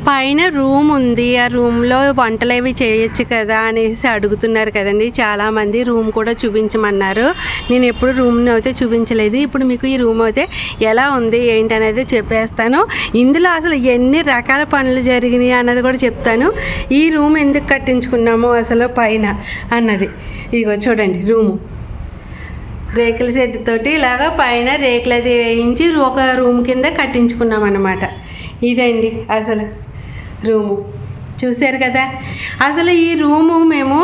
పైన రూమ్ ఉంది, ఆ రూమ్లో వంటలు అవి చేయొచ్చు కదా అనేసి అడుగుతున్నారు కదండి చాలామంది. రూమ్ కూడా చూపించమన్నారు. నేను ఎప్పుడు రూమ్ని అయితే చూపించలేదు. ఇప్పుడు మీకు ఈ రూమ్ అయితే ఎలా ఉంది ఏంటనేది చెప్పేస్తాను. ఇందులో అసలు ఎన్ని రకాల పనులు జరిగినాయి అన్నది కూడా చెప్తాను. ఈ రూమ్ ఎందుకు కట్టించుకున్నామో అసలు పైన అన్నది. ఇదిగో చూడండి, రూము రేకుల షెడ్ తోటి ఇలాగా పైన రేకులు అది వేయించి ఒక రూమ్ కింద కట్టించుకున్నాం అన్నమాట. ఇదండి అసలు రూము, చూశారు కదా. అసలు ఈ రూము మేము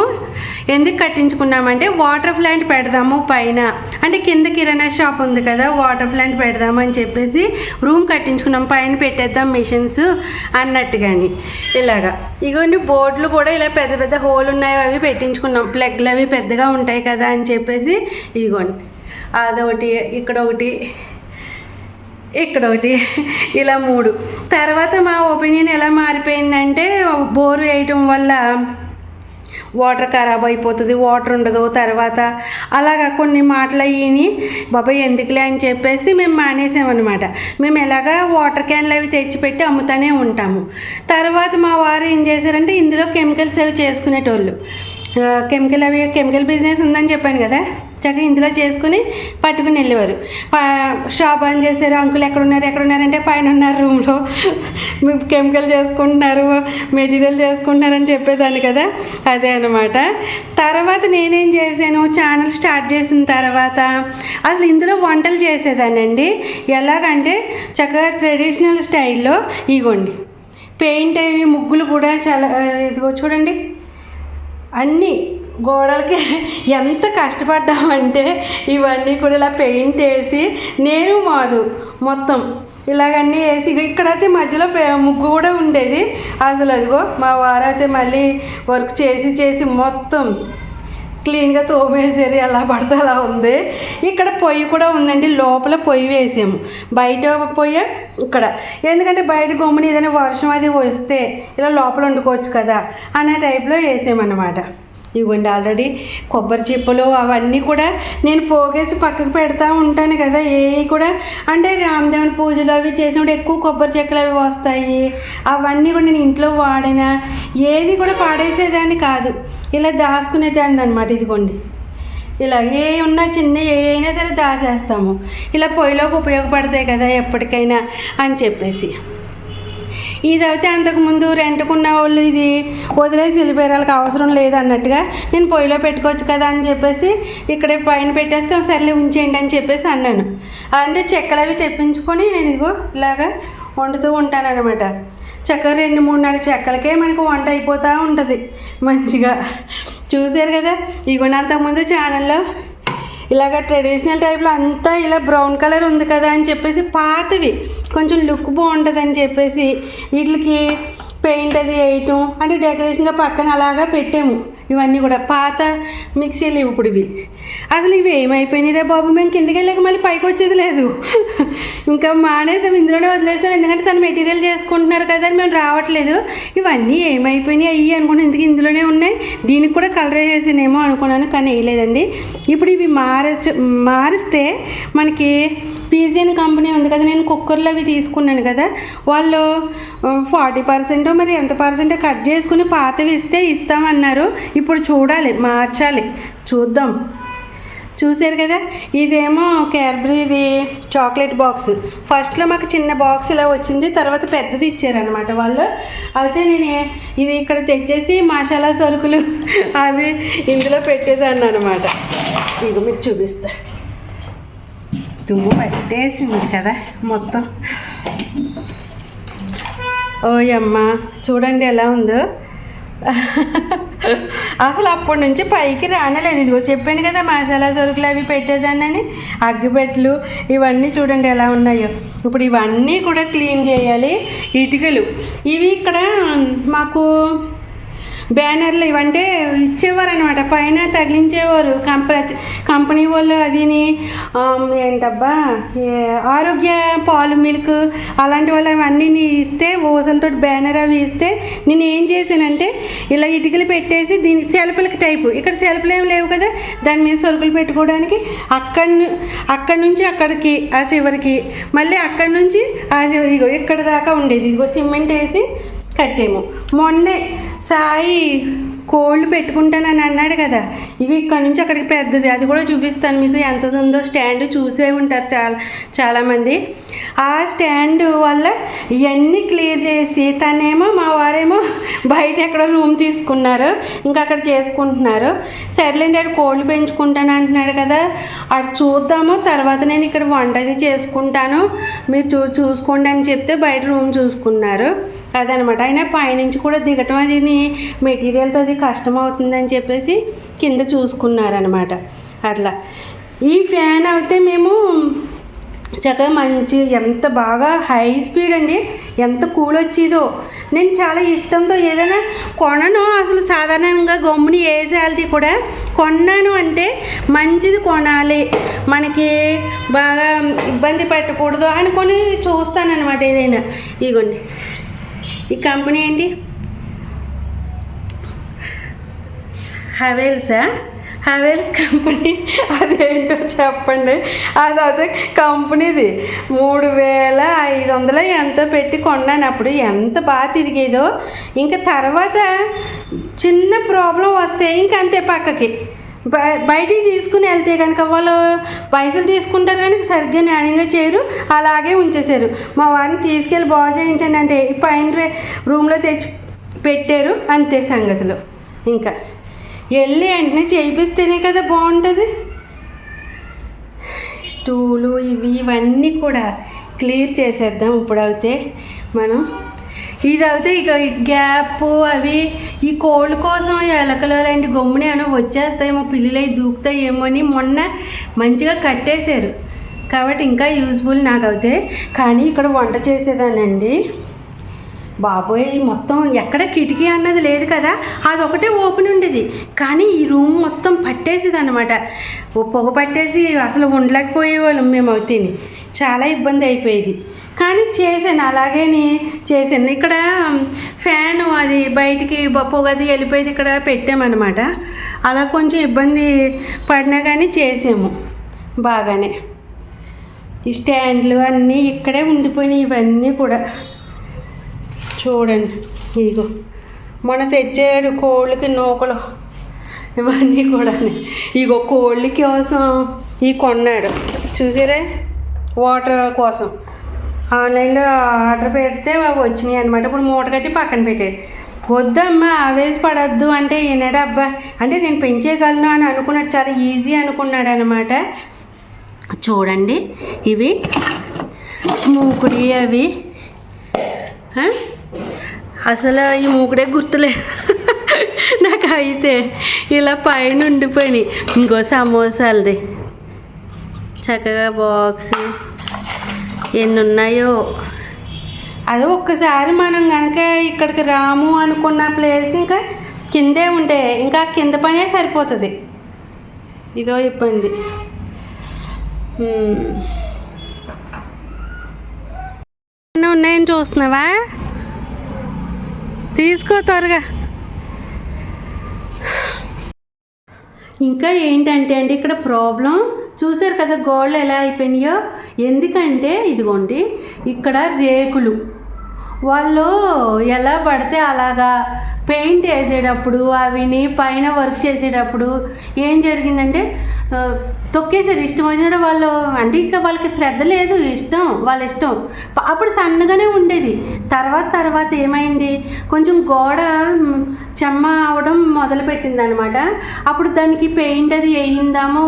ఎందుకు కట్టించుకున్నామంటే వాటర్ ప్లాంట్ పెడదాము పైన, అంటే కింద కిరాణా షాప్ ఉంది కదా, వాటర్ ప్లాంట్ పెడదాము అని చెప్పేసి రూమ్ కట్టించుకున్నాం. పైన పెట్టేద్దాం మిషన్స్ అన్నట్టుగాని. ఇలాగా ఇగోండి బోర్డులు కూడా ఇలా పెద్ద పెద్ద హోల్ ఉన్నాయి, అవి పెట్టించుకున్నాం. ప్లగ్లు అవి పెద్దగా ఉంటాయి కదా అని చెప్పేసి ఇగోండి అదొకటి, ఇక్కడ ఒకటి, ఇక్కడ ఒకటి, ఇలా 3. తర్వాత మా ఒపీనియన్ ఎలా మారిపోయిందంటే బోరు వేయటం వల్ల వాటర్ ఖరాబ్ అయిపోతుంది, వాటర్ ఉండదు. తర్వాత అలాగా కొన్ని మాటలు అయ్యి బాబాయ్ ఎందుకులే అని చెప్పేసి మేము మానేసామన్నమాట. మేము ఎలాగా వాటర్ క్యాన్లు అవి తెచ్చిపెట్టి అమ్ముతూనే ఉంటాము. తర్వాత మా వారు ఏం చేశారంటే ఇందులో కెమికల్స్ అవి చేసుకునేటోళ్ళు. కెమికల్ బిజినెస్ ఉందని చెప్పాను కదా, చక్కగా ఇందులో చేసుకుని పట్టుకుని వెళ్ళేవారు. షాప్ ఆన్ చేశారు. అంకుల్ ఎక్కడున్నారంటే పైన ఉన్నారు రూమ్లో, కెమికల్ చేసుకుంటున్నారు, మెటీరియల్ చేసుకుంటున్నారని చెప్పేదాన్ని కదా, అదే అనమాట. తర్వాత నేనేం చేశాను, ఛానల్ స్టార్ట్ చేసిన తర్వాత అసలు ఇందులో వంటలు చేసేదానండి. ఎలాగంటే చక్కగా ట్రెడిషనల్ స్టైల్లో ఇగోండి పెయింట్ అయ్యి ముగ్గులు కూడా చాలా, ఇదిగో చూడండి అన్నీ గోడలకి ఎంత కష్టపడ్డామంటే ఇవన్నీ కూడా ఇలా పెయింట్ వేసి నేను మాదు మొత్తం ఇలాగన్నీ వేసి, ఇక్కడైతే మధ్యలో ముగ్గు కూడా ఉండేది. అసలు అదిగో మా వారైతే మళ్ళీ వర్క్ చేసి మొత్తం క్లీన్గా తోమేసారు. ఎలా పడితే అలా ఉంది. ఇక్కడ పొయ్యి కూడా ఉందండి, లోపల పొయ్యి వేసాము, బయట పొయ్యి ఇక్కడ. ఎందుకంటే బయట గమ్ముని ఏదైనా వర్షం అది వస్తే ఇలా లోపల వండుకోవచ్చు కదా అనే టైప్లో వేసామన్నమాట. ఇవ్వండి ఆల్రెడీ కొబ్బరి చిప్పలు అవన్నీ కూడా నేను పోగేసి పక్కకు పెడతా ఉంటాను కదా. ఏవి కూడా అంటే రామదేవుని పూజలు అవి చేసినప్పుడు ఎక్కువ కొబ్బరి చెక్కలు అవి వస్తాయి. అవన్నీ కూడా నేను ఇంట్లో వాడిన ఏది కూడా పాడేసేదాన్ని కాదు, ఇలా దాచుకునేదాన్ని అనమాట. ఇదిగోండి ఇలా ఏ ఉన్నా చిన్న ఏ అయినా సరే దాచేస్తాము, ఇలా పొయ్యిలోకి ఉపయోగపడతాయి కదా ఎప్పటికైనా అని చెప్పేసి. ఇదైతే అంతకుముందు రెంట్కున్న వాళ్ళు ఇది వదిలేసి వెళ్ళిపోయారు, వాళ్ళకి అవసరం లేదన్నట్టుగా నేను పొయ్యిలో పెట్టుకోవచ్చు కదా అని చెప్పేసి ఇక్కడే పైన పెట్టేస్తే సర్లే ఉంచేయండి అని చెప్పేసి అన్నాను. అంటే చెక్కలు అవి తెప్పించుకొని నేను ఇదిగో ఇలాగా వండుతూ ఉంటానన్నమాట. చక్కగా 2-3-4 చెక్కలకే మనకు వంట అయిపోతూ ఉంటుంది మంచిగా. చూసారు కదా. ఇగోండి అంతకుముందు ఛానల్లో ఇలాగ ట్రెడిషనల్ టైప్లో అంతా ఇలా బ్రౌన్ కలర్ ఉంది కదా అని చెప్పేసి పాతవి కొంచెం లుక్ బాగుంటుందని చెప్పేసి వీటికి పెయింట్ అది వేయటం అంటే డెకరేషన్గా పక్కన అలాగా పెట్టాము. ఇవన్నీ కూడా పాత మిక్సీలు ఇప్పుడు ఇవి. అసలు ఇవి ఏమైపోయినాయి రే బాబు, మేము కిందకి వెళ్ళాక మళ్ళీ పైకి వచ్చేది లేదు. ఇంకా మానేసాం, ఇందులోనే వదిలేసాం. ఎందుకంటే తను మెటీరియల్ చేసుకుంటున్నారు కదా అని మేము రావట్లేదు. ఇవన్నీ ఏమైపోయినాయి అయ్యి అనుకుని ఇందులోనే ఉన్నాయి. దీనికి కూడా కలర్ వేసేనేమో అనుకున్నాను, కానీ వేయలేదండి. ఇప్పుడు ఇవి మారిస్తే మనకి పీజియన్ కంపెనీ ఉంది కదా, నేను కుక్కర్లు అవి తీసుకున్నాను కదా, వాళ్ళు 40% మరి ఎంత పర్సెంట్ కట్ చేసుకుని పాతవి ఇస్తామన్నారు. ఇప్పుడు చూడాలి, మార్చాలి, చూద్దాం. చూసారు కదా. ఇదేమో క్యాడ్బరీది చాక్లెట్ బాక్స్. ఫస్ట్లో మాకు చిన్న బాక్స్ ఇలా వచ్చింది, తర్వాత పెద్దది ఇచ్చారనమాట వాళ్ళు. అయితే నేను ఇది ఇక్కడ తెచ్చేసి మసాలా సరుకులు అవి ఇందులో పెట్టేదాన్ని అనమాట. ఇక మీకు చూపిస్తా. దుమ్ము పట్టేసింది కదా మొత్తం. ఓయమ్మ చూడండి ఎలా ఉందో. అసలు అప్పటి నుంచి పైకి రానలేదు. ఇదిగో చెప్పాను కదా మసాలా సరుకులు అవి పెట్టేదాన్ని, అగ్గిపెట్టెలు ఇవన్నీ చూడండి ఎలా ఉన్నాయో. ఇప్పుడు ఇవన్నీ కూడా క్లీన్ చేయాలి. ఇటుకలు ఇవి ఇక్కడ మాకు బ్యానర్లు ఇవంటే ఇచ్చేవారు అనమాట, పైన తగిలించేవారు కంపెనీ వాళ్ళు. అదిని ఏంటబ్బా ఆరోగ్య పాలు మిల్క్ అలాంటి వాళ్ళు అవన్నీ ఇస్తే ఓసలతో బ్యానర్ అవి ఇస్తే నేను ఏం చేశానంటే ఇలా ఇటుకలు పెట్టేసి దీనికి సెల్ఫ్లకి టైపు, ఇక్కడ సెల్ఫ్లు ఏమి లేవు కదా, దాని మీద సరుకులు పెట్టుకోవడానికి అక్కడి నుంచి అక్కడికి ఆ చివరికి, మళ్ళీ అక్కడి నుంచి ఆ చివరి, ఇగో ఇక్కడ దాకా ఉండేది. ఇదిగో సిమెంట్ వేసి కట్టాము. మొన్నే సాయి కోళ్ళు పెట్టుకుంటానని అన్నాడు కదా, ఇక ఇక్కడ నుంచి అక్కడికి పెద్దది, అది కూడా చూపిస్తాను మీకు ఎంత ఉందో. స్టాండ్ చూసే ఉంటారు చాలామంది. ఆ స్టాండ్ వల్ల ఇవన్నీ క్లియర్ చేసి తనేమో మా వారేమో బయట ఎక్కడో రూమ్ తీసుకున్నారు, ఇంకా అక్కడ చేసుకుంటున్నారు. సర్లేండి, ఆడు కోళ్ళు పెంచుకుంటాను అంటున్నాడు కదా, అటు చూద్దాము, తర్వాత నేను ఇక్కడ వంట అది చేసుకుంటాను, మీరు చూసుకోండి అని చెప్తే బయట రూమ్ చూసుకున్నారు. అదనమాట. అయినా పైనుంచి కూడా దిగటం అది మెటీరియల్తో అది కష్టం అవుతుందని చెప్పేసి కింద చూసుకున్నారనమాట. అట్లా ఈ ఫ్యాన్ అయితే మేము చక్కగా మంచి, ఎంత బాగా హై స్పీడ్ అండి, ఎంత కూల్ వచ్చేదో. నేను చాలా ఇష్టంతో ఏదైనా కొనను, అసలు సాధారణంగా గమ్ముని ఏ శాలరీ కూడా కొన్నాను అంటే మంచిది కొనాలి, మనకి బాగా ఇబ్బంది పెట్టకూడదు అనుకొని చూస్తానన్నమాట ఏదైనా. ఇదిగోండి, ఈ కంపెనీ ఏంటి, హెవెల్స్ కంపెనీ. అదేంటో చెప్పండి. అదైతే కంపెనీది 3500 ఎంతో పెట్టి కొన్నాను. అప్పుడు ఎంత బాగా తిరిగేదో. ఇంకా తర్వాత చిన్న ప్రాబ్లం వస్తే ఇంకంతే, పక్కకి బయటికి తీసుకుని వెళ్తే కనుక వాళ్ళు పైసలు తీసుకుంటారు కానీ సరిగ్గా న్యాయంగా చేయరు, అలాగే ఉంచేశారు. మా వారిని తీసుకెళ్ళి బాగు చేయించండి అంటే ఈ పైన రూమ్లో తెచ్చి పెట్టారు, అంతే సంగతులు. ఇంకా వెళ్ళి వెంటనే చేయిస్తేనే కదా బాగుంటుంది. స్టూలు ఇవన్నీ కూడా క్లియర్ చేసేద్దాం ఇప్పుడైతే మనం. ఇదైతే ఇక గ్యాప్ అవి ఈ కోళ్ళ కోసం ఎలకలు అలాంటి గమ్ముని ఏమో వచ్చేస్తాయేమో, పిల్లలు దూకుతాయేమో అని మొన్న మంచిగా కట్టేశారు కాబట్టి ఇంకా యూజ్ఫుల్ నాకైతే. కానీ ఇక్కడ వంట చేసేదానండి బాబోయ్, మొత్తం ఎక్కడ కిటికీ అన్నది లేదు కదా, అదొకటే ఓపెన్ ఉండేది. కానీ ఈ రూమ్ మొత్తం పట్టేసేది అనమాట, పొగ పట్టేసి అసలు ఉండలేకపోయేవాళ్ళం మేము. అవుతేని చాలా ఇబ్బంది అయిపోయేది. కానీ చేశాను, అలాగే చేశాను. ఇక్కడ ఫ్యాను అది బయటికి పొగ అది వెళ్ళిపోయేది, ఇక్కడ పెట్టామన్నమాట. అలా కొంచెం ఇబ్బంది పడినా కానీ చేసాము బాగానే. ఈ స్టాండ్లు అన్నీ ఇక్కడే ఉండిపోయినాయి, ఇవన్నీ కూడా చూడండి. ఇదిగో మొన్న తెచ్చాడు కోళ్ళకి నూకలు, ఇవన్నీ కూడా. ఇగో కోళ్ళ కోసం ఈ కొన్నాడు చూసారా, వాటర్ కోసం ఆన్లైన్లో ఆర్డర్ పెడితే వచ్చినాయి అనమాట. ఇప్పుడు మూట కట్టి పక్కన పెట్టాడు. వద్దమ్మా ఆవేశపడద్దు అంటే ఈనాడు అబ్బా అంటే నేను పెంచేయగలను అని అనుకున్నాడు, చాలా ఈజీ అనుకున్నాడు అనమాట. చూడండి, ఇవి మూకుడి అవి అసలు ఈ మూకుడే గుర్తులేదు నాకు. అయితే ఇలా పైన ఉండిపోయినాయి. ఇంకో సమోసాలది చక్కగా బాక్స్ ఎన్ని ఉన్నాయో. అదే ఒక్కసారి మనం కనుక ఇక్కడికి రాము అనుకున్న ప్లేస్కి ఇంకా కిందే ఉంటే ఇంకా కింద పనే సరిపోతుంది. ఇదో ఇబ్బంది. ఉన్నాయని చూస్తున్నావా, తీసుకో త్వరగా. ఇంకా ఏంటంటే ఇక్కడ ప్రాబ్లం చూసారు కదా, గోడలు ఎలా అయిపోయినాయో. ఎందుకంటే ఇదిగోండి, ఇక్కడ రేకులు వాళ్ళు ఎలా పడితే అలాగా పెయింట్ వేసేటప్పుడు అవిని పైన వర్క్ చేసేటప్పుడు ఏం జరిగిందంటే తొక్కేసారు. ఇష్టం వచ్చినట్టు వాళ్ళు, అంటే ఇంకా వాళ్ళకి శ్రద్ధ లేదు, ఇష్టం వాళ్ళ ఇష్టం. అప్పుడు సన్నగానే ఉండేది. తర్వాత ఏమైంది, కొంచెం గోడ చెమ్మ అవడం మొదలుపెట్టింది అనమాట. అప్పుడు దానికి పెయింట్ అది వేయిందాము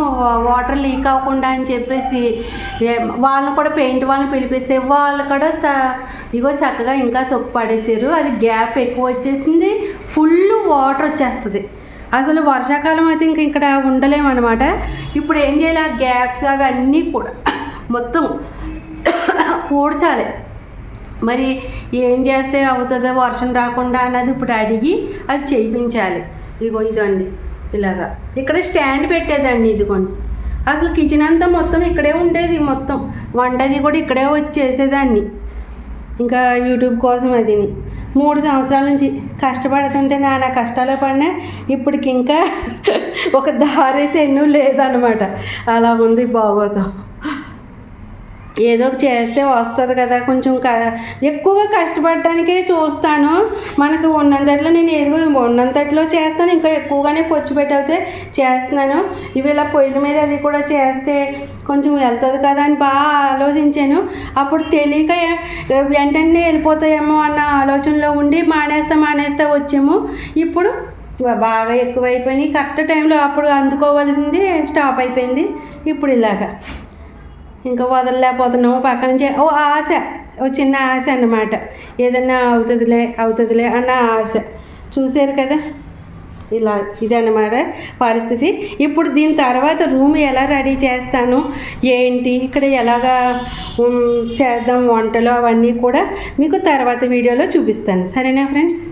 వాటర్ లీక్ అవ్వకుండా అని చెప్పేసి వాళ్ళని కూడా పెయింట్ వాళ్ళని పిలిపిస్తే వాళ్ళు కూడా ఇగో చక్కగా ఇంకా తొక్కు పడేసారు. అది గ్యాప్ ఎక్కువ వచ్చేసింది, ఫుల్ వాటర్ వచ్చేస్తుంది. అసలు వర్షాకాలం అయితే ఇంక ఇక్కడ ఉండలేమన్నమాట. ఇప్పుడు ఏం చేయాలి, ఆ గ్యాప్స్ అవన్నీ కూడా మొత్తం పూడ్చాలి. మరి ఏం చేస్తే అవుతుందో వర్షం రాకుండా అన్నది ఇప్పుడు అడిగి అది చేయించాలి. ఇదండి ఇలాగా ఇక్కడ స్టాండ్ పెట్టేదండి. ఇదిగోండి, అసలు కిచెన్ అంతా మొత్తం ఇక్కడే ఉండేది, మొత్తం వంటది కూడా ఇక్కడే వచ్చి చేసేదాన్ని. ఇంకా యూట్యూబ్ కోసం అది 3 సంవత్సరాల నుంచి కష్టపడుతుంటే నానా కష్టాలు పడినా ఇప్పటికి ఇంకా ఒక దారి తెన్ను లేదన్నమాట. అలా ఉంది బాగోతాం. ఏదో ఒక చేస్తే వస్తుంది కదా, కొంచెం ఎక్కువగా కష్టపడడానికే చూస్తాను. మనకు ఉన్నంతట్లో నేను ఏదో ఉన్నంతట్లో చేస్తాను, ఇంకా ఎక్కువగానే ఖర్చు పెట్టయితే చేస్తున్నాను. ఇవి ఇలా పొయ్యిల మీద అది కూడా చేస్తే కొంచెం వెళ్తుంది కదా అని బాగా ఆలోచించాను. అప్పుడు తెలియక వెంటనే వెళ్ళిపోతాయేమో అన్న ఆలోచనలో ఉండి మానేస్తా వచ్చాము. ఇప్పుడు బాగా ఎక్కువైపోయినాయి. కరెక్ట్ టైంలో అప్పుడు అందుకోవాల్సింది స్టాప్ అయిపోయింది. ఇప్పుడు ఇలాగా ఇంకా వదలలేకపోతున్నాము. పక్క నుంచి ఆశ, చిన్న ఆశ అన్నమాట, ఏదన్నా అవుతుందిలే అన్న ఆశ. చూశారు కదా, ఇలా ఇదన్నమాట పరిస్థితి. ఇప్పుడు దీని తర్వాత రూమ్ ఎలా రెడీ చేస్తాను ఏంటి, ఇక్కడ ఎలాగా చేద్దాం వంటలు అవన్నీ కూడా మీకు తర్వాత వీడియోలో చూపిస్తాను. సరేనా ఫ్రెండ్స్?